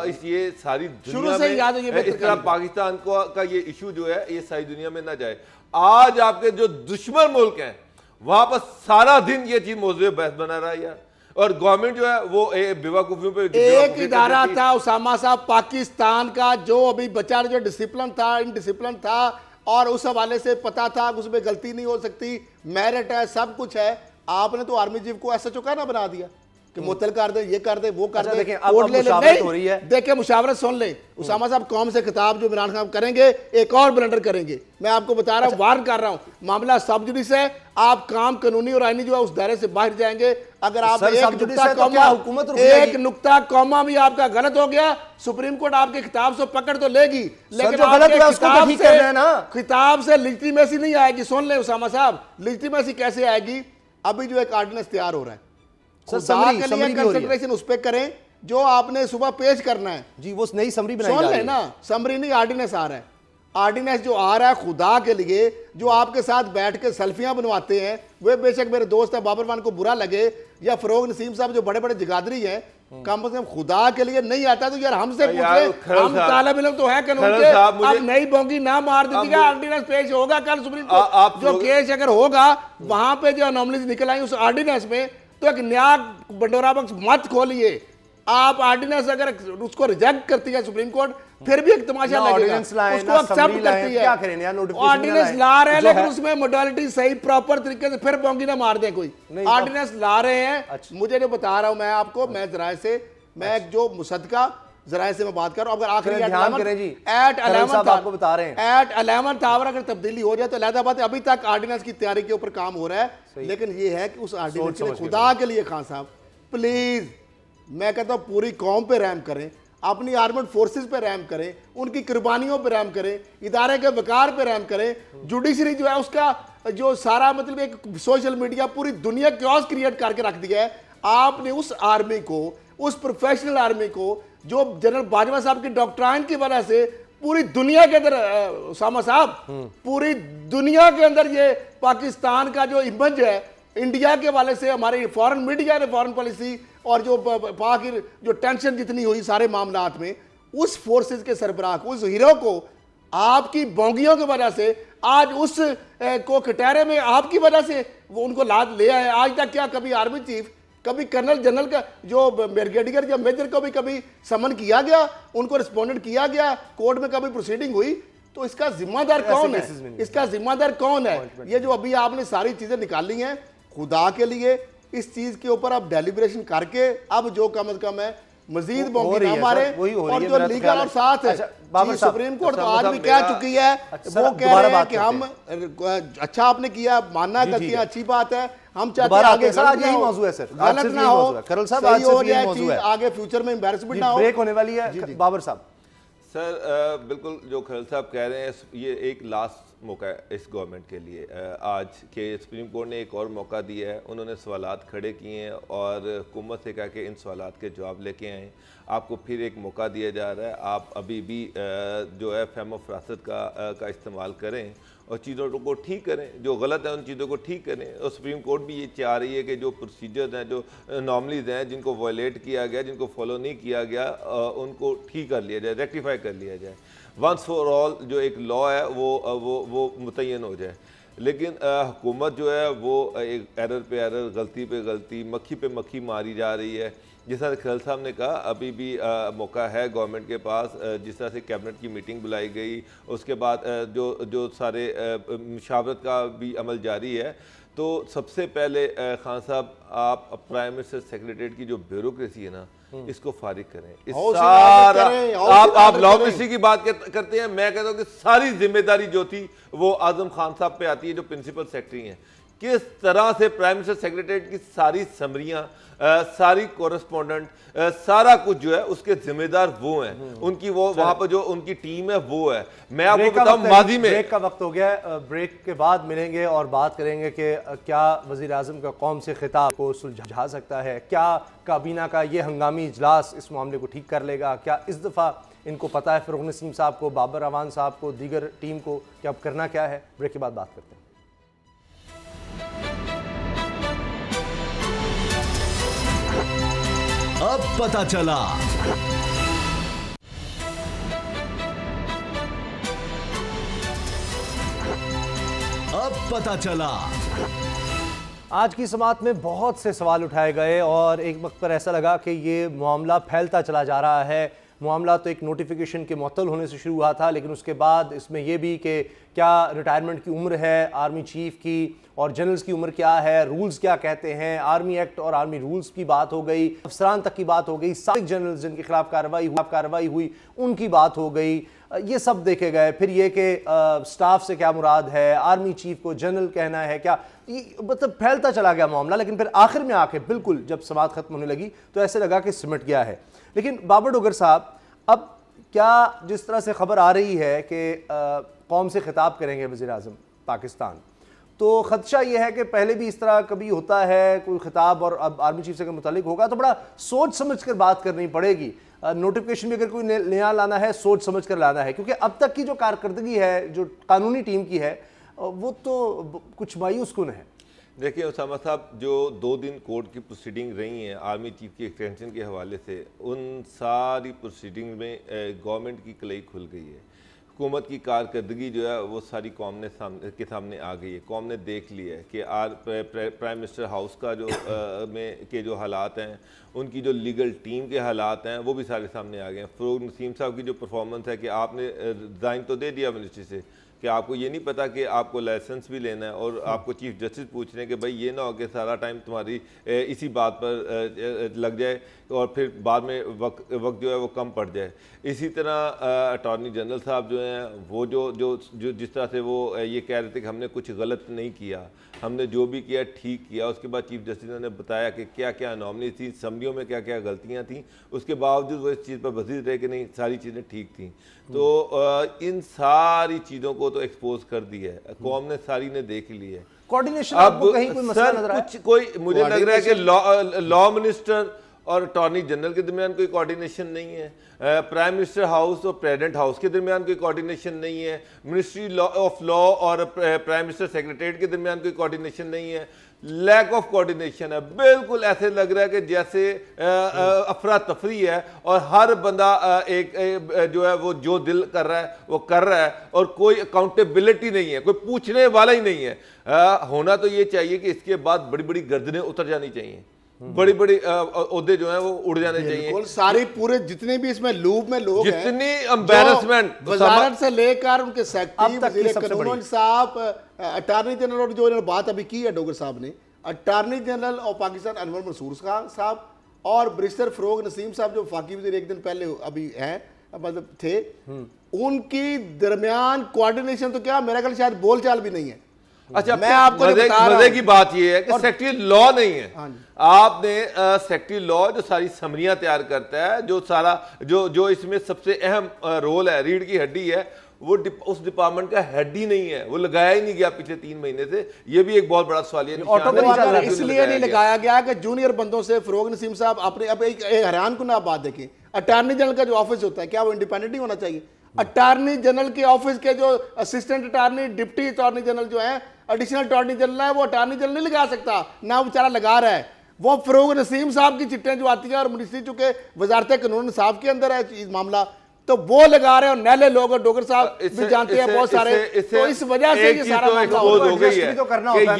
ये सारी दुनिया में इस तरह पाकिस्तान का ये इशू जो है ये सारी दुनिया में ना जाए। आज आपके जो दुश्मन मुल्क हैं वहां पर सारा दिन ये चीज मौजूद बहस बना रहा है यार। और गवर्नमेंट जो है वो बेवकूफियों पे एक इदारा था उसामा साहब पाकिस्तान का, जो अभी बचा जो डिसिप्लिन था, इनडिसिप्लिन था, और उस हवाले से पता था कि उसमें गलती नहीं हो सकती, मेरिट है, सब कुछ है। आपने तो आर्मी चीफ को एसएचओ का ना बना दिया कि मुतल कर दे, ये कर दे, वो कर दे। देखिए मुशावरत सुन ले उसामा साहब, कौम से खिताब जो इमरान खान करेंगे, एक और ब्लंडर करेंगे। मैं आपको बता रहा हूं, वार्न कर रहा हूं, मामला सब जुडिस है। आप काम कानूनी और आईनी जो है उस दायरे से बाहर जाएंगे। अगर आप एक नुक्ता कौमा भी आपका गलत हो गया, सुप्रीम कोर्ट आपके खिताब से पकड़ तो लेगी, लेकिन खिताब से लिजिटिमेसी नहीं आएगी। सुन ले उसामा साहब, लिजिटिमेसी कैसे आएगी? अभी जो एक ऑर्डिनेंस तैयार हो रहा है, कंसंट्रेशन उस पर करें जो आपने सुबह पेश करना है जी, वो नई समरी बनाई जा रही है ना। समरी नहीं, ऑर्डिनेंस आ रहा है। ऑर्डिनेंस जो आ रहा है, खुदा के लिए जो आपके साथ बैठ के सेल्फियां बनवाते हैं, वे बेशक मेरे दोस्त है बाबर मान को बुरा लगे, या फरोग नसीम साहब जो बड़े बड़े जगादरी हैं, कम से कम खुदा के लिए नहीं आता तो यार हमसे पूछे। हम तालिब इल्म तो है कानून के, अब नई बोंगी ना मार दीजिएगा। ऑर्डिनेंस पेश होगा कल सुप्रीम कोर्ट, जो केस अगर होगा वहां पे जो अनोमलीज निकल आई उस ऑर्डिनेंस में, तो एक नया बंडोरा बख्श मत खोलिए। आप ऑर्डिनेंस अगर उसको रिजेक्ट करती है सुप्रीम कोर्ट, फिर भी एक तमाशा लगेगा, उसको एक्सेप्ट करती है। क्या करें यार, ऑर्डिनेंस ला रहे हैं लेकिन उसमें मोडालिटी सही प्रॉपर तरीके से, फिर बोंगी ना मार दे कोई। ऑर्डिनेंस ला रहे हैं, मुझे जो बता रहा हूं मैं आपको, मैं जराए से, मैं जो मुसद्दका जराए से मैं बात कर रहा हूं। अगर आखिरी एट 11th आवर अगर तब्दीली हो जाए तो अलहदा बात है। अभी तक ऑर्डिनेंस की तैयारी के ऊपर काम हो रहा है, लेकिन ये है कि उस ऑर्डिनेंस के लिए खुदा के लिए खान साहब प्लीज, मैं कहता हूं पूरी कौम पे रहम करें, अपनी आर्मड फोर्सेस पे रहम करें, उनकी कुर्बानियों पे रहम करें, इदारे के वकार पे रहम करें। जुडिशरी जो है उसका जो सारा मतलब एक सोशल मीडिया पूरी दुनिया क्योस क्रिएट करके रख दिया है। आपने उस आर्मी को, उस प्रोफेशनल आर्मी को जो जनरल बाजवा साहब की डॉक्ट्राइन की वजह से पूरी दुनिया के अंदर, उसामा साहब, पूरी दुनिया के अंदर ये पाकिस्तान का जो इमेज है इंडिया के वाले से, हमारे फॉरेन मीडिया ने फॉरेन पॉलिसी और जो पाक जो टेंशन जितनी हुई सारे मामलात में, उस फोर्सेस के सरबराह को, उस हीरो को आपकी बोंगियों की वजह से आज उस को कटहरे में आपकी वजह से वो उनको लाद ले आए। आज तक क्या कभी आर्मी चीफ, कभी कर्नल जनरल का जो ब्रिगेडियर या मेजर को भी कभी समन किया गया, उनको रिस्पोंडेंट किया गया, कोर्ट में कभी प्रोसीडिंग हुई? तो इसका जिम्मेदार कौन है? इसका जिम्मेदार कौन है? ये जो अभी आपने सारी चीजें निकाली हैं, खुदा के लिए इस चीज के ऊपर आप डेलिब्रेशन करके अब जो कम अज कम है मजीद बोंगी ना मारे, और जो लीगल और साथ है सुप्रीम कोर्ट तो आज भी कह चुकी है, वो कह रहे हैं कि हम अच्छा आपने किया, मानना गलतियां अच्छी बात है, हम चाहते हैं आगे यही मौजूद है सर, गलत ना हो, करल साहब आज हो जाए चीज, आगे फ्यूचर में एम्बैरेसमेंट ना हो। ब्रेक होने वाली है बाबर साहब। सर बिल्कुल जो खरल साहब कह रहे हैं, ये एक लास्ट मौका है इस गवर्नमेंट के लिए। आज के सुप्रीम कोर्ट ने एक और मौका दिया है, उन्होंने सवालात खड़े किए हैं और हुकूमत से कहा कि इन सवालात के जवाब लेके आएँ। आपको फिर एक मौका दिया जा रहा है, आप अभी भी जो है फहम फरासत का इस्तेमाल करें और चीज़ों को ठीक करें, जो गलत है उन चीज़ों को ठीक करें। और सुप्रीम कोर्ट भी ये चाह रही है कि जो प्रोसीजर्स हैं, जो नॉर्मलीज हैं, जिनको वायलेट किया गया, जिनको फॉलो नहीं किया गया, उनको ठीक कर लिया जाए, रेक्टिफाई कर लिया जाए। वंस फॉर ऑल जो एक लॉ है वो मुतय्यन हो जाए। लेकिन हुकूमत जो है वो एक एरर पे एरर, गलती पे गलती, मक्खी पे मक्खी मारी जा रही है। जिस तरह खरल साहब ने कहा, अभी भी मौका है गवर्नमेंट के पास। जिस तरह से कैबिनेट की मीटिंग बुलाई गई, उसके बाद जो सारे मुशावरत का भी अमल जारी है। तो सबसे पहले खान साहब, आप प्राइम मिनिस्टर सेक्रेटरीट की जो ब्यूरोक्रेसी है ना, इसको फारिग करें। इस सारा आप लॉ मिनिस्ट्री की बात करते हैं, मैं कहता हूँ कि सारी जिम्मेदारी जो थी वो आजम खान साहब पे आती है, जो प्रिंसिपल सेक्रेटरी हैं। किस तरह से प्राइम मिनिस्टर सेक्रेटरीट की सारी समरियां, सारी कोरेस्पोंडेंट, सारा कुछ जो है उसके जिम्मेदार वो हैं, उनकी वो वहां पर जो उनकी टीम है वो है। मैं आपको बताऊं, माजी में ब्रेक का वक्त हो गया है, ब्रेक के बाद मिलेंगे और बात करेंगे कि क्या वजीर आजम का कौम से खिताब को सुलझा सकता है, क्या काबीना का ये हंगामी इजलास इस मामले को ठीक कर लेगा, क्या इस दफ़ा इनको पता है फ़रूख नसीम साहब को, बाबर अवान साहब को, दीगर टीम को कि अब करना क्या है। ब्रेक के बाद बात करते हैं। अब पता चला। अब पता चला। आज की समाअत में बहुत से सवाल उठाए गए और एक वक्त पर ऐसा लगा कि ये मामला फैलता चला जा रहा है। मामला तो एक नोटिफिकेशन के मुअत्तल होने से शुरू हुआ था, लेकिन उसके बाद इसमें यह भी कि क्या रिटायरमेंट की उम्र है आर्मी चीफ की और जनरल्स की उम्र क्या है, रूल्स क्या कहते हैं, आर्मी एक्ट और आर्मी रूल्स की बात हो गई, अफसरान तक की बात हो गई, साबिक जनरल्स जिनके खिलाफ कार्रवाई हुई उनकी बात हो गई, ये सब देखे गए। फिर ये कि स्टाफ से क्या मुराद है, आर्मी चीफ को जनरल कहना है क्या, मतलब फैलता चला गया मामला। लेकिन फिर आखिर में आके बिल्कुल जब समाअत खत्म होने लगी तो ऐसे लगा कि सिमट गया है। लेकिन बाबर डोगर साहब, अब क्या जिस तरह से खबर आ रही है कि कौम से खिताब करेंगे वज़ीर आज़म पाकिस्तान, तो ख़दशा ये है कि पहले भी इस तरह कभी होता है कोई खिताब और अब आर्मी चीफ से अगर मुतालिक होगा तो बड़ा सोच समझ कर बात करनी पड़ेगी। नोटिफिकेशन भी अगर कोई नया लाना है सोच समझ कर लाना है, क्योंकि अब तक की जो कारकर्दगी है जो कानूनी टीम की है वो तो कुछ मायूस कुन है। देखिए उसामा साहब, जो 2 दिन कोर्ट की प्रोसीडिंग रही हैं आर्मी चीफ की एक्सटेंशन के हवाले से, उन सारी प्रोसीडिंग में गवर्नमेंट की कलई खुल गई है। हुकूमत की कारकर्दगी जो है वो सारी कौम ने के सामने आ गई है। कौम ने देख लिया है कि प्राइम मिनिस्टर हाउस का जो के जो हालात हैं, उनकी जो लीगल टीम के हालात हैं, वो भी सारे सामने आ गए हैं। फ़रोग नसीम साहब की जो परफॉर्मेंस है कि आपने रिज़ाइन तो दे दिया मिनिस्ट्री से, कि आपको ये नहीं पता कि आपको लाइसेंस भी लेना है और आपको चीफ जस्टिस पूछ रहे हैं कि भाई ये ना हो कि सारा टाइम तुम्हारी इसी बात पर लग जाए और फिर बाद में वक्त जो है वो कम पड़ जाए। इसी तरह अटॉर्नी जनरल साहब जो हैं वो जो जिस तरह से वो ये कह रहे थे कि हमने कुछ गलत नहीं किया, हमने जो भी किया ठीक किया। उसके बाद चीफ जस्टिस ने बताया कि क्या क्या अनोमली थी, असम्बलियों में क्या क्या गलतियाँ थीं, उसके बावजूद वो इस चीज़ पर बजीर रहे कि नहीं सारी चीज़ें ठीक थीं। तो इन सारी चीज़ों को तो एक्सपोज कर दिया है, कौम ने सारी ने देख ली है। कोऑर्डिनेशन आपको कहीं कोई मसला नजर आया? कुछ कोई मुझे लग रहा है कि लॉ मिनिस्टर और अटॉर्नी जनरल के दरमियान कोई कोऑर्डिनेशन नहीं है, प्राइम मिनिस्टर हाउस और प्रेसिडेंट हाउस के दरमियान कोई कोऑर्डिनेशन नहीं है, मिनिस्ट्री ऑफ लॉ और प्राइम मिनिस्टर सेक्रेटरीट के दरमियान कोई कोऑर्डिनेशन नहीं है। लैक ऑफ कोऑर्डिनेशन है। बिल्कुल ऐसे लग रहा है कि जैसे अफरा तफरी है और हर बंदा एक जो है वो जो दिल कर रहा है वो कर रहा है और कोई अकाउंटेबिलिटी नहीं है, कोई पूछने वाला ही नहीं है। होना तो ये चाहिए कि इसके बाद बड़ी बड़ी गर्दनें उतर जानी चाहिए, बड़ी बड़ी ओहदे जो हैं वो उड़ जाने चाहिए। सारी पूरे जितने भी इसमें लूप में लोग हैं, जितनी एम्बैरसमेंट वजारत से लेकर उनके सेक्रेटरी कानून साहब, अटॉर्नी जनरल और जो इन्होंने बात अभी की है डोगर साहब ने, अटॉर्नी जनरल और पाकिस्तान अनवर मंसूर साहब और बैरिस्टर फ़रोग नसीम साहब जो वफाकी वज़ीर एक दिन पहले अभी हैं मतलब थे, उनकी दरमियान कोऑर्डिनेशन तो क्या मेरा ख्याल शायद बोलचाल भी नहीं है। अच्छा, मैं आपको मजे की बात यह है कि सेक्रेटरी लॉ नहीं है। आपने सेक्रेटरी लॉ जो सारी समरियां तैयार करता है, जो सारा जो इसमें सबसे अहम रोल है, रीढ़ की हड्डी है, वो उस डिपार्टमेंट का हेड ही नहीं है, वो लगाया ही नहीं गया पिछले 3 महीने से। ये भी एक बहुत बड़ा सवाल है। इसलिए नहीं लगाया गया कि जूनियर बंदों से फ़रोग नसीम साहब अपने अब एक हैरान कुन आप बात देखें, अटॉर्नी जनरल का जो ऑफिस होता है क्या वो इंडिपेंडेंट ही होना चाहिए? अटॉर्नी जनरल के ऑफिस के जो assistant attorney, deputy attorney general जो है, एडिशनल अटॉर्नी जनरल है, वो अटॉर्नी जनरल नहीं लगा सकता, ना वो बेचारा लगा रहा है। वो फ़रोग नसीम साहब की चिट्ठें जो आती हैं और मिनिस्ट्री चूंकि वजारत कानून साहब के अंदर है मामला, तो वो लगा रहे हैं और नहले लोग और डोगर साहब भी जानते हैं बहुत सारे, तो इस वजह से ये सारा मामला हो गई है तो करना होता है।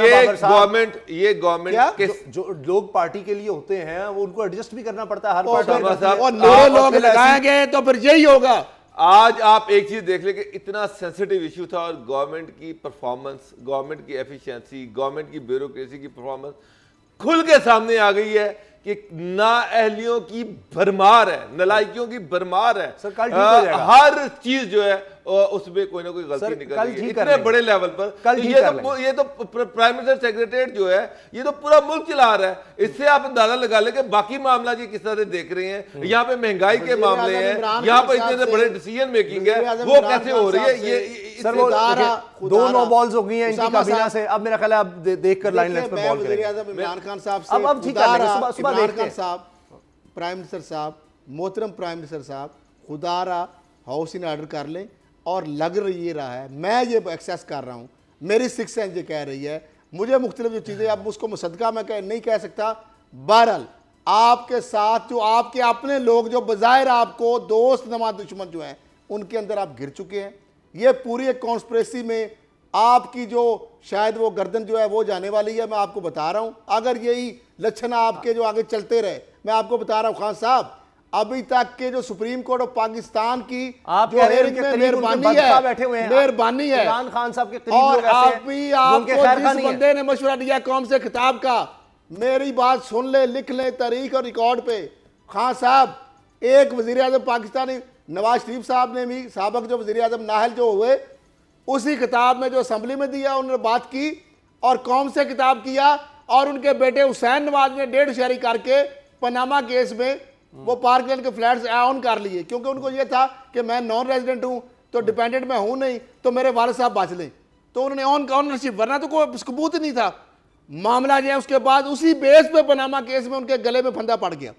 ये गवर्नमेंट के जो लोग पार्टी के लिए होते हैं वो उनको एडजस्ट भी करना पड़ता है हर पार्टी, और नए लोग लगाएंगे तो फिर यही होगा। आज आप एक चीज देख ले कि इतना सेंसिटिव इशू था और गवर्नमेंट की परफॉर्मेंस, गवर्नमेंट की एफिशिएंसी, गवर्नमेंट की ब्यूरोक्रेसी की परफॉर्मेंस खुल के सामने आ गई है कि नाअहलियों की भरमार है, नलायकियों की भरमार है। सर, कल ठीक हो जाएगा। हर चीज जो है उसमें कोई ना कोई गलती निकल रही है इतने बड़े लेवल पर। ये तो प्राइम मिनिस्टर सेक्रेटरीट जो है ये तो पूरा मुल्क चला रहा है। इससे आप अंदाजा लगा ले कि बाकी मामला जी किस तरह से देख रहे हैं। यहाँ पे महंगाई के मामले हैं, यहाँ पे इतने बड़े डिसीजन मेकिंग है, वो कैसे हो रही है? ये सर वो 2 नो बॉल्स हो गई हैं इनकी काबीना से। अब मेरा ख्याल है अब देखकर लाइन लेंथ पे बॉल करेंगे। इमरान खान साहब से अब ठीक है, सुबह देखते हैं साहब, प्राइम मिनिस्टर साहब, मोहतरम प्राइम मिनिस्टर साहब, खुदारा हाउस इन ऑर्डर कर लें। और लग ये रहा है, मैं ये एक्सेस कर रहा हूँ, मेरी 6 सेंस ये कह रही है, मुझे मुख्तलिफ जो चीज़ें, अब उसको मुसद्दका मैं नहीं कह सकता। बहरहाल आपके साथ जो आपके अपने लोग जो बज़ाहिर आपको दोस्त नमा दुश्मन जो हैं उनके अंदर आप गिर चुके हैं। ये पूरी एक कॉन्स्पिरेसी में आपकी जो शायद वो गर्दन जो है वो जाने वाली है। मैं आपको बता रहा हूँ, अगर यही लक्षण आपके जो आगे चलते रहे, मैं आपको बता रहा हूँ खान साहब, अभी तक के जो सुप्रीम कोर्ट ऑफ पाकिस्तान की आप जो मेहरबानी है इमरान खान साहब के और आपको जिस बंदे ने मशवरा दिया कौम से खिताब का, मेरी बात सुन ले, लिख ले तारीख और रिकॉर्ड पे। खान साहब, एक वजीर आजम पाकिस्तानी नवाज शरीफ साहब ने भी साबक जो वजीर आजम नाहल जो हुए, उसी खिताब में जो असम्बली में दिया उन्होंने बात की और कौम से खिताब किया। और उनके बेटे हुसैन नवाज ने 1.5 शहरी करके पनामा केस में वो पार्कलैंड के फ्लैट्स ऑन कर लिए, क्योंकि उनको ये था कि मैं नॉन रेजिडेंट हूं तो डिपेंडेंट मैं हूं नहीं, तो मेरे वालिद साहब बच लें, तो उन्होंने ऑनरशिप, वरना तो कोई सबूत ही नहीं था। मामला जो है उसके बाद उसी बेस पे पनामा केस में उनके गले में फंदा पड़ गया।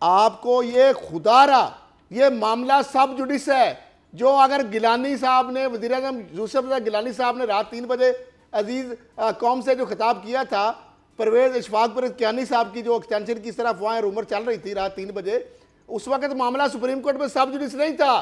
आपको ये खुदारा ये मामला सब जुडिस है, जो अगर गिलानी साहब ने, वज़ीर आज़म यूसुफ गिलानी साहब ने रात 3 बजे अजीज कौम से जो खिताब किया था, परवेज इशफाक पर कियानी साहब की जो एक्सटेंशन की तरफ वहाँ रूमर चल रही थी रात 3 बजे, उस वक्त मामला सुप्रीम कोर्ट में सब जुडिस नहीं था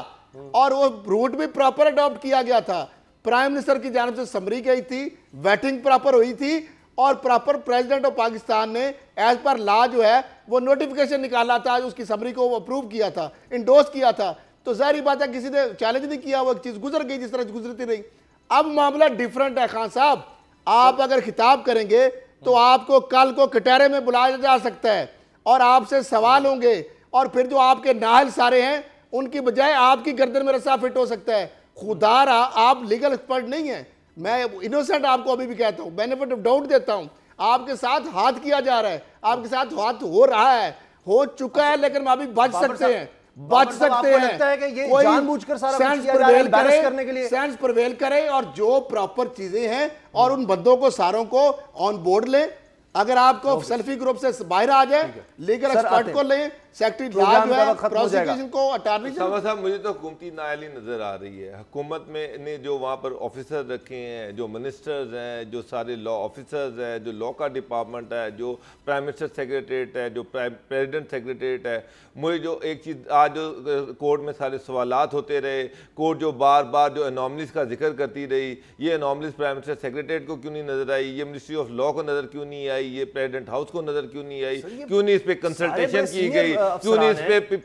और वो रूट भी प्रॉपर अडॉप्ट किया गया था। प्राइम मिनिस्टर की जानब से समरी गई थी, वेटिंग प्रॉपर हुई थी और प्रॉपर प्रेसिडेंट ऑफ पाकिस्तान ने एज पर लॉ जो है वो नोटिफिकेशन निकाला था, उसकी समरी को अप्रूव किया था, इंडोर्स किया था। तो जाहिर बात है किसी ने चैलेंज नहीं किया, वो एक चीज गुजर गई जिस तरह गुजरती रही। अब मामला डिफरेंट है खान साहब, आप अगर खिताब करेंगे तो आपको कल को कटहरे में बुलाया जा सकता है और आपसे सवाल होंगे और फिर जो आपके नाहल सारे हैं उनकी बजाय आपकी गर्दन में रस्सा फिट हो सकता है। खुदारा आप लीगल एक्सपर्ट नहीं है, मैं इनोसेंट आपको अभी भी कहता हूं, बेनिफिट ऑफ डाउट देता हूं। आपके साथ हाथ किया जा रहा है, आपके साथ हाथ हो रहा है, हो चुका है, लेकिन अभी बच सकते हैं, बच सकते हैं। लगता है कि ये जानबूझकर सारा कुछ किया जा रहा है बैलेंस करने के लिए, सेंस प्रिवेल करे और जो प्रॉपर चीजें हैं और उन बंदों को सारों को ऑन बोर्ड लें। अगर आपको सेल्फी ग्रुप से बाहर आ जाए, लीगल एक्सपर्ट को लें, सेक्रेटरी लॉ जो है, प्रोसिक्यूशन को, अटॉर्नी साहब मुझे तो हुकूमती नाअहली नजर आ रही है। हुकूमत में ने जो वहाँ पर ऑफिसर रखे हैं, जो मिनिस्टर्स हैं, जो सारे लॉ ऑफिसर्स हैं, जो लॉ का डिपार्टमेंट है, जो प्राइम मिनिस्टर सेक्रेटरीट है, जो प्रेसिडेंट सेक्रेटरीट है, मुझे जो एक चीज़ आज जो कोर्ट में सारे सवालात होते रहे, कोर्ट जो बार बार जो एनॉमलीज का जिक्र करती रही, ये एनॉमलीज प्राइम मिनिस्टर सेक्रेटरीट को क्यों नहीं नजर आई, ये मिनिस्ट्री ऑफ लॉ को नजर क्यों नहीं आई, ये प्रेसिडेंट हाउस को नजर क्यों नहीं आई, क्यों नहीं इस पर कंसल्टेशन की गई, क्यों नहीं इस पे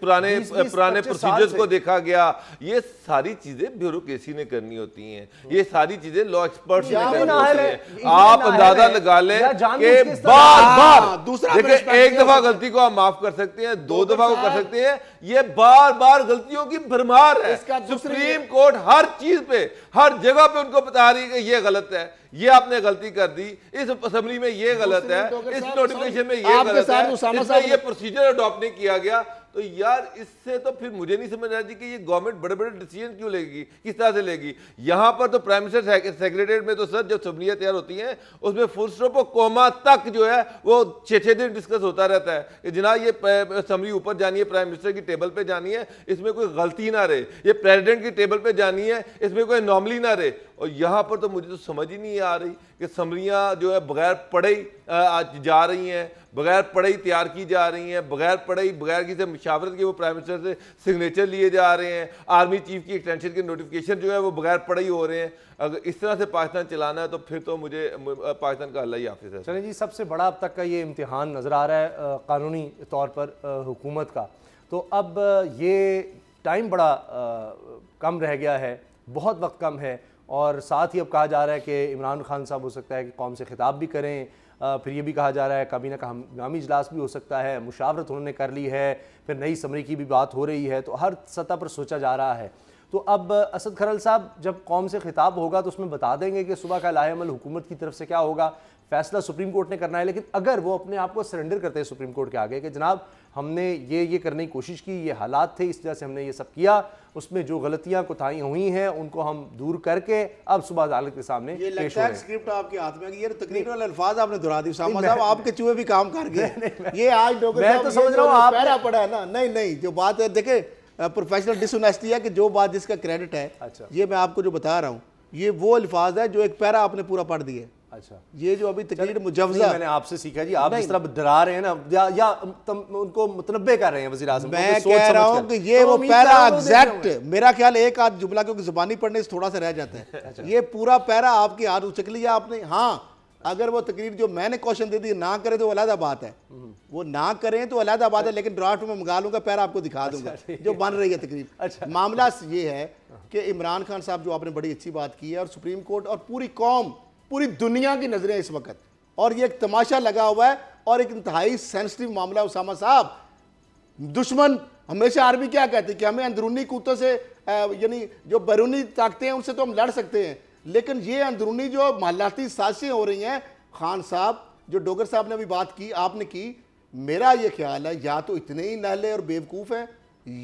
पुराने प्रोसीजर्स को देखा गया। ये सारी चीजें ब्यूरोक्रेसी ने करनी होती हैं, ये सारी चीजें लॉ एक्सपर्ट्स ने करनी होती हैं। आप अंदाजा लगा लें कि बार बार देखिए, एक दफा गलती को आप माफ कर सकते हैं, दो दफा को कर सकते हैं, ये बार बार गलतियों की भरमार है। सुप्रीम कोर्ट हर चीज पे, हर जगह पे उनको बता रही है कि ये गलत है, ये आपने गलती कर दी, इस असेंबली में ये गलत है, इस नोटिफिकेशन में ये गलत है, इसमें ये प्रोसीजर अडॉप्ट नहीं किया गया। तो यार इससे तो फिर मुझे नहीं समझ आती कि ये गवर्नमेंट बड़े बड़े डिसीजन क्यों लेगी, किस तरह से लेगी। यहाँ पर तो प्राइम मिनिस्टर सेक्रेटरीट में तो सर जब असम्बलियाँ तैयार होती हैं उसमें फुल स्टॉप और कोमा तक जो है वो 6-6 दिन डिस्कस होता रहता है कि जनाब ये असम्बली ऊपर जानी है, प्राइम मिनिस्टर की टेबल पे जानी है, इसमें कोई गलती ना रहे, ये प्रेसिडेंट की टेबल पे जानी है, इसमें कोई नॉर्मली ना रहे। और यहाँ पर तो मुझे तो समझ ही नहीं आ रही कि असम्बलियाँ जो है बगैर पढ़े जा रही हैं, बगैर पढ़े तैयार की जा रही हैं, बगैर पढ़े बगैर किसी मुशावरत के वो प्राइम मिनिस्टर से सिग्नेचर लिए जा रहे हैं, आर्मी चीफ की एक्सटेंशन के नोटिफिकेशन जो है वो बगैर पढ़े ही हो रहे हैं। अगर इस तरह से पाकिस्तान चलाना है तो फिर तो मुझे पाकिस्तान का अल्लाह ही हाफिज़ है। चलें जी, सबसे बड़ा अब तक का ये इम्तिहान नज़र आ रहा है कानूनी तौर पर हुकूमत का। तो अब ये टाइम बड़ा कम रह गया है, बहुत वक्त कम है, और साथ ही अब कहा जा रहा है कि इमरान खान साहब हो सकता है कि कौम से खिताब भी करें, फिर ये भी कहा जा रहा है काबीना का हंगामी इजलास भी हो सकता है, मुशावरत उन्होंने कर ली है, फिर नई समरी की भी बात हो रही है, तो हर सतह पर सोचा जा रहा है। तो अब असद खरल साहब जब कौम से खिताब होगा तो उसमें बता देंगे कि सुबह का लाहेअमल हुकूमत की तरफ से क्या होगा, फैसला सुप्रीम कोर्ट ने करना है। लेकिन अगर वो अपने आप को सरेंडर करते हैं सुप्रीम कोर्ट के आगे कि जनाब हमने ये करने की कोशिश की, ये हालात थे, इस वजह से हमने ये सब किया, उसमें जो गलतियां कोताही हुई हैं उनको हम दूर करके अब सुबह अदालत के सामने ये लगता है स्क्रिप्ट आपके हाथ में ये तकरीर वाले अल्फाज आपने दोहरा दी उसामा साहब, आपके चूहे भी काम कर गए। ये आज मैं तो समझ रहा हूँ आप पहरा पड़ा है ना। नहीं, जो बात है देखे प्रोफेशनल डिसऑनेस्टी है कि जो बात जिसका क्रेडिट है, अच्छा, ये मैं आपको जो बता रहा हूँ ये वो अल्फाज है जो एक पैरा आपने पूरा पढ़ दिए। अच्छा, ये जो अभी तकरीर मुजव्जा मैंने आपसे सीखा जी, आप जिस तरह डरा रहे हैं ना या उनको मुतनब्बे कर रहे हैं वज़ीर आज़म, मैं कह रहा हूँ कि ये वो पैरा एग्जैक्ट, मेरा ख्याल एक आध जुमला क्योंकि जुबानी पढ़ने से थोड़ा सा रह जाता है, ये पूरा पैरा आपके हाथ उचक लिया आपने। हाँ, अगर वो तकरीर जो मैंने क्वेश्चन दे दी ना करे तो अलग बात है, वो ना करें तो अलग बात है, लेकिन ड्राफ्ट में मंगा लूंगा, पैरा आपको दिखा दूंगा जो बन रही है तकरीर। अच्छा, मामला ये है कि इमरान खान साहब जो आपने बड़ी अच्छी बात की है और सुप्रीम कोर्ट और पूरी कौम, पूरी दुनिया की नजरें इस वक्त, और ये एक तमाशा लगा हुआ है और एक इंतहाई सेंसिटिव मामला। उसामा साहब, दुश्मन हमेशा आर्मी क्या कहती है कि हमें अंदरूनी कुत्तों से यानी जो बैरूनी ताकतें हैं उनसे तो हम लड़ सकते हैं, लेकिन ये अंदरूनी जो मालाती साजिशें हो रही हैं, खान साहब जो डोगर साहब ने अभी बात की, आपने की, मेरा ये ख्याल है या तो इतने ही नहले और बेवकूफ़ हैं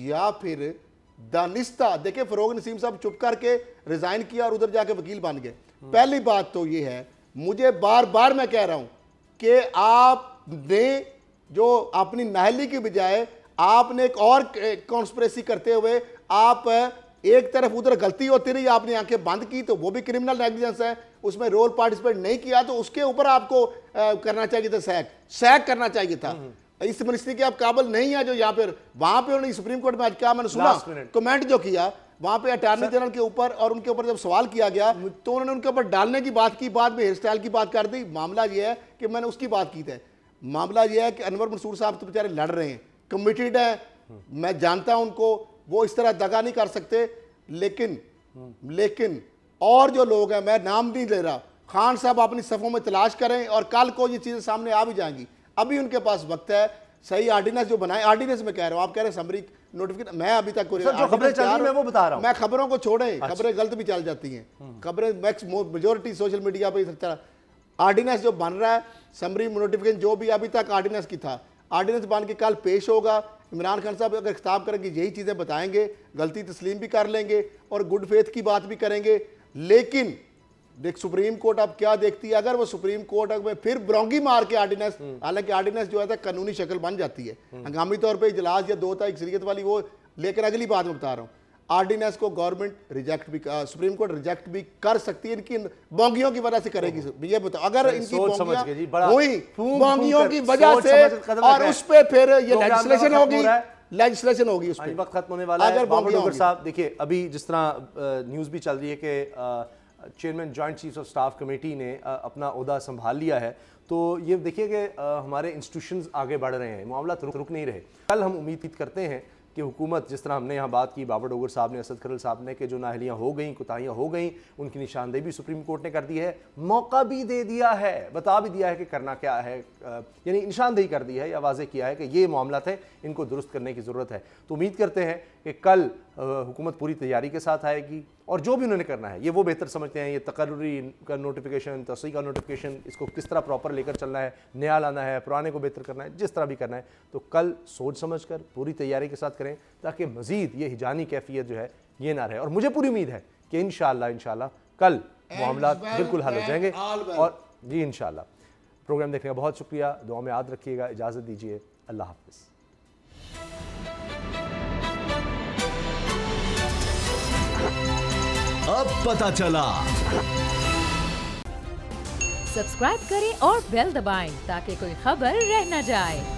या फिर दानिस्ता। देखिए फरोग नसीम साहब चुप करके रिजाइन किया और उधर जाके वकील बन गए। पहली बात तो ये है, मुझे बार बार मैं कह रहा हूं कि आपने जो अपनी नाहली की बजाय आपने एक और कॉन्स्पिरेसी करते हुए आप एक तरफ उधर गलती होती रही, आपने आंखें बंद की तो वो भी क्रिमिनल नेग्लिजेंस है, उसमें रोल पार्टिसिपेट नहीं किया तो उसके ऊपर आपको करना चाहिए था, सैक करना चाहिए था। इस मिनिस्ट्री के आप काबिल नहीं है जो यहाँ पर, वहां पे उन्होंने सुप्रीम कोर्ट में आज क्या मैंने सुना कमेंट जो किया वहां पे अटॉर्नी जनरल के ऊपर, और उनके ऊपर जब सवाल किया गया तो उन्होंने उनके ऊपर डालने की बात की, बाद में हेयर स्टाइल की बात कर दी। मामला यह है कि मैंने उसकी बात की थी, मामला यह है कि अनवर मंसूर साहब तो बेचारे लड़ रहे हैं, कमिटेड है, मैं जानता हूं उनको, वो इस तरह दगा नहीं कर सकते, लेकिन और जो लोग हैं, मैं नाम नहीं ले रहा, खान साहब अपनी सफ़ों में तलाश करें और कल को ये चीज़ें सामने आ भी जाएंगी। अभी उनके पास वक्त है, सही आर्डिनेंस जो बनाए, आर्डिनेंस में कह रहा हूं, आप कह रहे हैं समरी नोटिफिकेशन, मैं अभी तक जो खबरें चल रही हैं मैं वो बता रहा हूं, मैं खबरों को छोड़े, खबरें गलत भी चल जाती हैं, खबरें मेजोरिटी सोशल मीडिया पे आर्डिनेंस जो बन रहा है, समरी नोटिफिकेशन जो भी अभी तक आर्डिनेंस की था, आर्डिनेंस बन के कल पेश होगा। इमरान खान साहब अगर खिताब करेंगे यही चीज़ें बताएंगे, गलती तस्लीम भी कर लेंगे और गुड फेथ की बात भी करेंगे। लेकिन देख सुप्रीम कोर्ट अब क्या देखती है, अगर वो सुप्रीम कोर्ट में फिर ब्रोंगी मार के आर्डिनेंस, हालांकि आर्डिनेस जो है कानूनी शक्ल बन जाती है, हंगामी तौर पे इजलास या 2 तारीख शरीयत वाली वो, लेकिन अगली बात मैं बता रहा हूँ, आर्डिनेंस को गवर्नमेंट रिजेक्ट भी, सुप्रीम कोर्ट रिजेक्ट भी कर सकती है, इनकी बोंगियों की वजह से करेगी। ये बताओ, अगर इनकी बोंगियां हुई बोंगियों की वजह से और उस पर फिर ये लेजिस्लेशन होगी उस पर, वक्त खत्म होने वाला है। बाबर डोगर साहब देखिए, अभी जिस तरह न्यूज़ भी चल रही है कि chairman joint chiefs of staff committee ने अपना ओहदा संभाल लिया है, तो ये देखिए कि हमारे इंस्टीट्यूशंस आगे बढ़ रहे हैं, मामला रुक नहीं रहे। कल हम उम्मीद करते हैं कि हुकूमत, जिस तरह हमने यहाँ बात की, बाबर डोगर साहब ने, असद खरल साहब ने, कि जो नाअहलियाँ हो गई, कोताहियाँ हो गई, उनकी निशानदेही भी सुप्रीम कोर्ट ने कर दी है, मौका भी दे दिया है, बता भी दिया है कि करना क्या है, यानी निशानदेही कर दी है या वाज़ेह किया है कि ये मामला थे, इनको दुरुस्त करने की ज़रूरत है। तो उम्मीद करते हैं कि कल हुकूमत पूरी तैयारी के साथ आएगी और जो भी उन्होंने करना है ये वो बेहतर समझते हैं। ये तकर्री का नोटिफिकेशन, तस्वीर का नोटिफिकेशन, इसको किस तरह प्रॉपर लेकर चलना है, नया लाना है, पुराने को बेहतर करना है, जिस तरह भी करना है, तो कल सोच समझ कर पूरी तैयारी के साथ करें, ताकि मज़ीद ये हिजानी कैफियत जो है ये ना रहे। और मुझे पूरी उम्मीद है कि इंशाअल्लाह कल मामला बिल्कुल हल हो जाएंगे। और जी इंशाअल्लाह। प्रोग्राम देखने का बहुत शुक्रिया, दुआ में याद रखिएगा, इजाज़त दीजिए, अल्लाह हाफ़िज़। अब पता चला। सब्सक्राइब करें और बेल दबाएं ताकि कोई खबर रह न जाए।